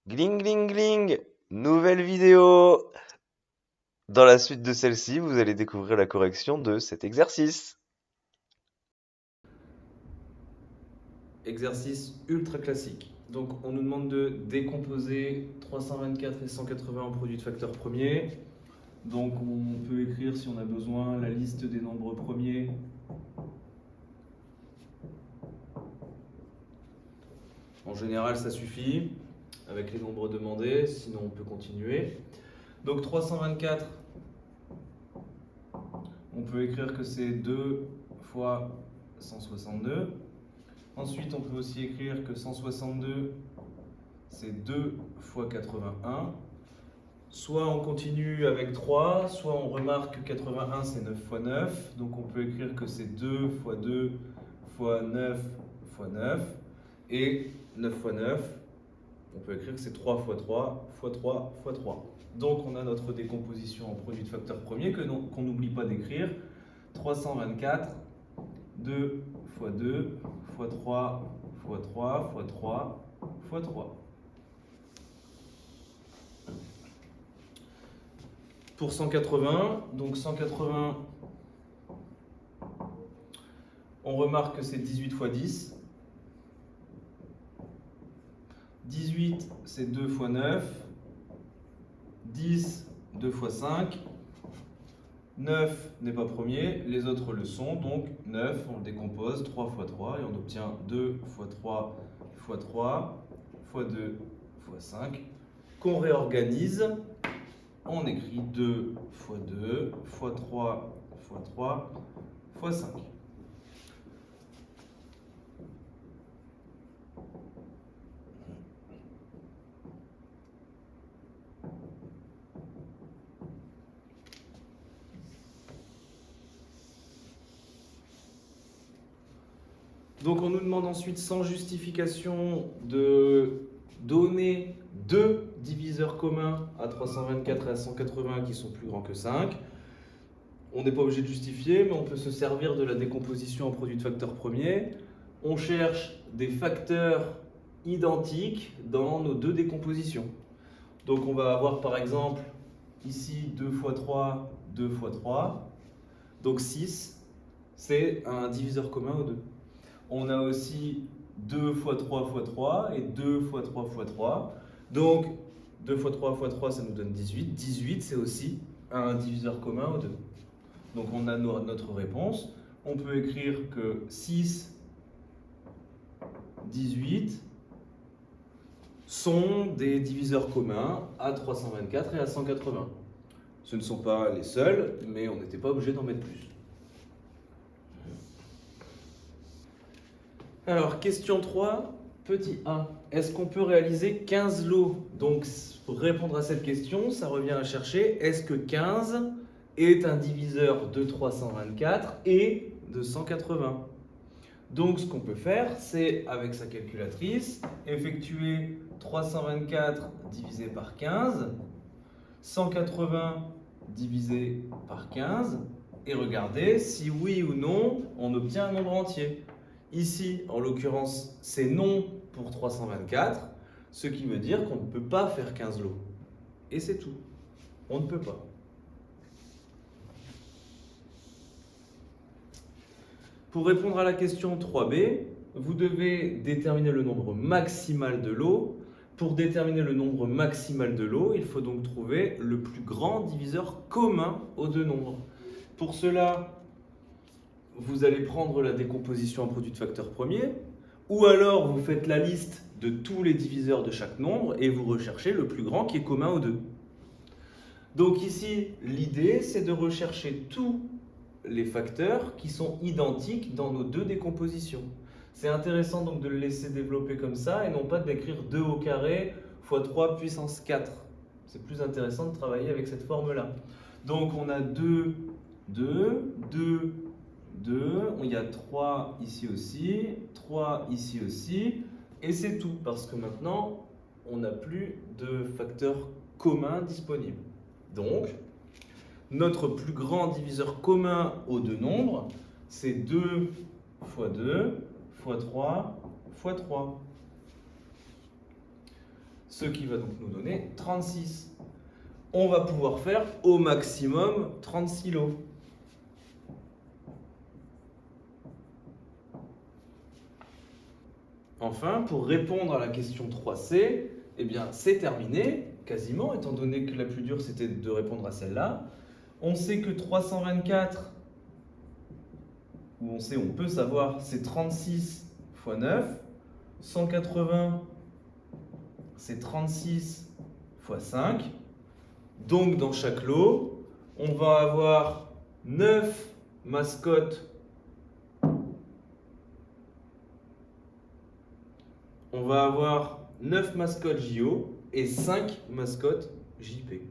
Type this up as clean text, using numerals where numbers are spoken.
Gling gling gling! Nouvelle vidéo! Dans la suite de celle-ci, vous allez découvrir la correction de cet exercice. Exercice ultra classique. Donc, on nous demande de décomposer 324 et 180 en produits de facteurs premiers. Donc, on peut écrire, si on a besoin, la liste des nombres premiers. En général, ça suffit avec les nombres demandés, sinon on peut continuer. Donc, 324, on peut écrire que c'est 2 fois 162. Ensuite, on peut aussi écrire que 162, c'est 2 fois 81. Soit on continue avec 3, soit on remarque que 81 c'est 9 fois 9. Donc on peut écrire que c'est 2 fois 2 fois 9 fois 9. Et 9 fois 9, on peut écrire que c'est 3 fois 3 fois 3 fois 3. Donc on a notre décomposition en produit de facteurs premiers qu'on n'oublie pas d'écrire. 324, 2 fois 2 fois 3 fois 3 fois 3 fois 3. Pour 180, donc 180, on remarque que c'est 18 fois 10. 18, c'est 2 fois 9. 10, 2 fois 5. 9 n'est pas premier, les autres le sont, donc 9, on le décompose 3 fois 3 et on obtient 2 fois 3 fois 3 fois 2 fois 5, qu'on réorganise. On écrit 2 fois 2 fois 3 fois 3 fois 5. Donc on nous demande ensuite sans justification de donner deux diviseurs communs à 324 et à 180 qui sont plus grands que 5. On n'est pas obligé de justifier, mais on peut se servir de la décomposition en produit de facteurs premiers. On cherche des facteurs identiques dans nos deux décompositions. Donc on va avoir par exemple ici 2 fois 3, 2 fois 3. Donc 6, c'est un diviseur commun aux deux. On a aussi 2 fois 3 fois 3 et 2 fois 3 fois 3. Donc 2 fois 3 fois 3, ça nous donne 18. 18, c'est aussi un diviseur commun aux deux. Donc on a notre réponse. On peut écrire que 6, 18 sont des diviseurs communs à 324 et à 180. Ce ne sont pas les seuls, mais on n'était pas obligé d'en mettre plus. Alors, question 3, petit 1. Est-ce qu'on peut réaliser 15 lots? Donc, pour répondre à cette question, ça revient à chercher est-ce que 15 est un diviseur de 324 et de 180? Donc, ce qu'on peut faire, c'est, avec sa calculatrice, effectuer 324 divisé par 15, 180 divisé par 15, et regarder si oui ou non on obtient un nombre entier. Ici, en l'occurrence, c'est non pour 324, ce qui veut dire qu'on ne peut pas faire 15 lots. Et c'est tout. On ne peut pas. Pour répondre à la question 3b, vous devez déterminer le nombre maximal de lots. Pour déterminer le nombre maximal de lots, il faut donc trouver le plus grand diviseur commun aux deux nombres. Pour cela, vous allez prendre la décomposition en produit de facteurs premiers, ou alors vous faites la liste de tous les diviseurs de chaque nombre et vous recherchez le plus grand qui est commun aux deux. Donc ici, l'idée, c'est de rechercher tous les facteurs qui sont identiques dans nos deux décompositions. C'est intéressant donc de le laisser développer comme ça et non pas d'écrire 2 au carré fois 3 puissance 4. C'est plus intéressant de travailler avec cette forme-là. Donc on a 2, 2, 2, 2, il y a 3 ici aussi, 3 ici aussi, et c'est tout, parce que maintenant, on n'a plus de facteurs communs disponibles. Donc, notre plus grand diviseur commun aux deux nombres, c'est 2 fois 2 fois 3 fois 3. ce qui va donc nous donner 36. On va pouvoir faire au maximum 36 lots. Enfin, pour répondre à la question 3C, eh bien, c'est terminé, quasiment, étant donné que la plus dure, c'était de répondre à celle-là. On sait que 324, ou on peut savoir, c'est 36 fois 9. 180, c'est 36 fois 5. Donc, dans chaque lot, on va avoir 9 mascottes. On va avoir 9 mascottes JO et 5 mascottes JP.